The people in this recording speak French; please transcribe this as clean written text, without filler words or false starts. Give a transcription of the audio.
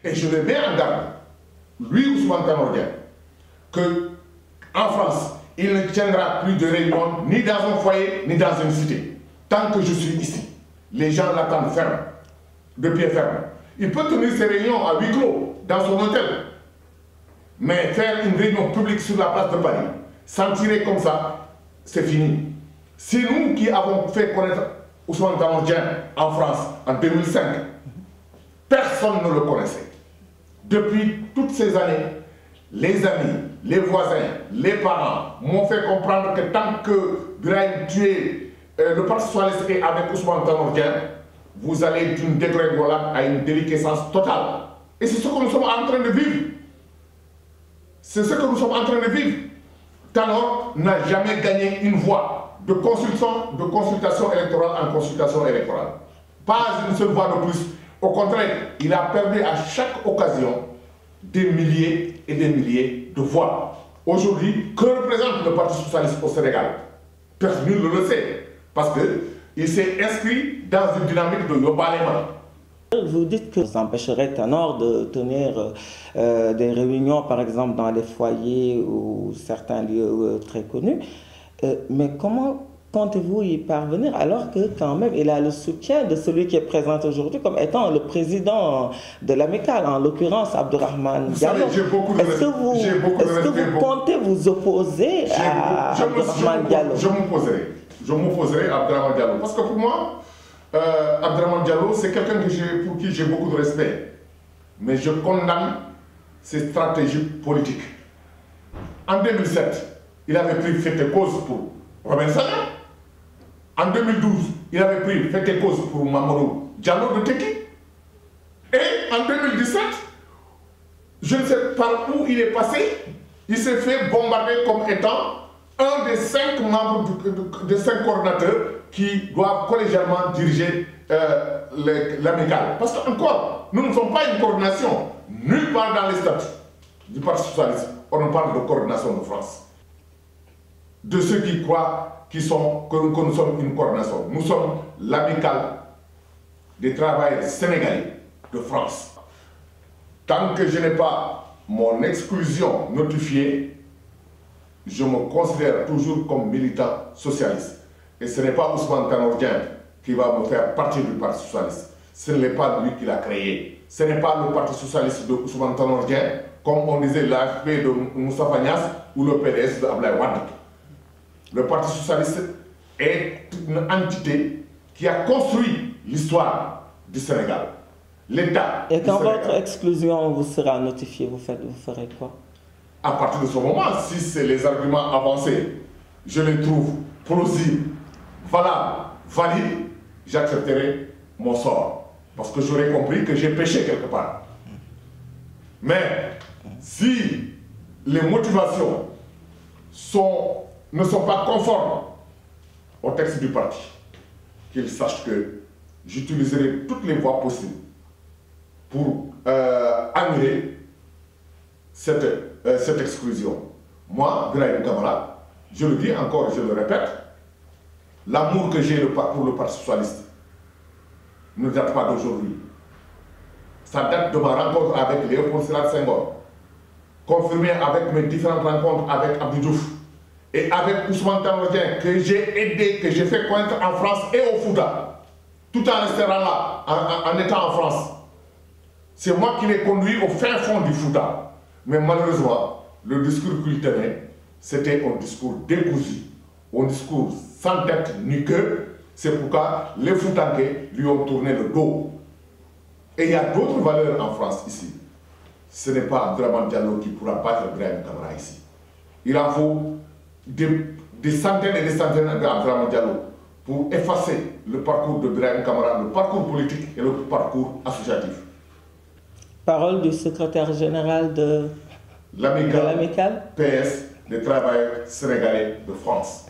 Et je le mets en garde, lui Ousmane Tanor Dieng, qu'en France, il ne tiendra plus de réunion ni dans un foyer, ni dans une cité. Tant que je suis ici, les gens l'attendent ferme, de pied ferme. Il peut tenir ses réunions à huis clos, dans son hôtel. Mais faire une réunion publique sur la place de Paris, s'en tirer comme ça, c'est fini. C'est nous qui avons fait connaître Ousmane Tanor Dieng en France en 2005. Personne ne le connaissait. Depuis toutes ces années, les amis, les voisins, les parents m'ont fait comprendre que tant que Birahim tué le Parti socialiste est avec Ousmane Tanor Dieng, vous allez d'une dégringolade à une déliquescence totale. Et c'est ce que nous sommes en train de vivre. C'est ce que nous sommes en train de vivre. Tanor n'a jamais gagné une voix de consultation électorale en consultation électorale. Pas une seule voix de plus. Au contraire, il a perdu à chaque occasion des milliers et des milliers de voix. Aujourd'hui, que représente le Parti socialiste au Sénégal? Personne ne le sait. Parce qu'il s'est inscrit dans une dynamique de Yobalema. Vous dites que ça empêcherait Tanor de tenir des réunions, par exemple, dans les foyers ou certains lieux très connus. Mais comment comptez-vous y parvenir alors que quand même il a le soutien de celui qui est présent aujourd'hui comme étant le président de l'amicale, en l'occurrence Abdourahmane Diallo. Est-ce que vous comptez vous opposer à Abdourahmane Diallo? Je m'opposerai à Abdourahmane Diallo. Parce que pour moi, Abdourahmane Diallo, c'est quelqu'un pour qui j'ai beaucoup de respect. Mais je condamne ses stratégies politiques. En 2007, il avait pris fait et cause pour Robin Sagna. En 2012, il avait pris fait et cause pour Mamadou Diallo de Teki. Et en 2017, je ne sais par où il est passé, il s'est fait bombarder comme étant un des 5 membres, des 5 coordinateurs qui doivent collégialement diriger l'amicale. Parce qu'encore, nous ne sommes pas une coordination. Nulle part dans les statuts du Parti socialiste, on parle de coordination de France. De ceux qui croient que nous sommes une coordination. Nous sommes l'amicale des travailleurs sénégalais de France. Tant que je n'ai pas mon exclusion notifiée, je me considère toujours comme militant socialiste. Et ce n'est pas Ousmane Tanor Dieng qui va me faire partie du Parti socialiste. Ce n'est pas lui qui l'a créé. Ce n'est pas le Parti socialiste de Ousmane Tanor Dieng, comme on disait l'AFP de Moustapha Niasse ou le PDS de Abdoulaye Wade. Le Parti socialiste est une entité qui a construit l'histoire du Sénégal. L'État. Et quand votre exclusion vous sera notifiée, vous ferez quoi? À partir de ce moment, si c'est les arguments avancés, je les trouve plausibles, valables, valides, j'accepterai mon sort. Parce que j'aurais compris que j'ai péché quelque part. Mais si les motivations ne sont pas conformes au texte du parti, qu'ils sachent que j'utiliserai toutes les voies possibles pour annuler cette exclusion. Moi, Birahim Kamara, je le dis encore et je le répète, l'amour que j'ai pour le Parti socialiste ne date pas d'aujourd'hui. Ça date de ma rencontre avec Léopold Sédar Senghor, confirmée avec mes différentes rencontres avec Abdou Diouf et avec Ousmane Tanor Dieng, que j'ai aidé, que j'ai fait connaître en France et au Fouta, tout en restant là, en étant en France. C'est moi qui l'ai conduit au fin fond du Fouta. Mais malheureusement, le discours qu'il tenait, c'était un discours décousu, un discours sans tête ni queue. C'est pourquoi les Foutanké lui ont tourné le dos. Et il y a d'autres valeurs en France ici. Ce n'est pas Abdourahmane Diallo qui pourra battre Birahim Kamara ici. Il en faut des centaines et des centaines d'Abdourahmane Diallo pour effacer le parcours de Birahim Kamara, le parcours politique et le parcours associatif. Parole du secrétaire général de l'amicale PS des travailleurs sénégalais de France.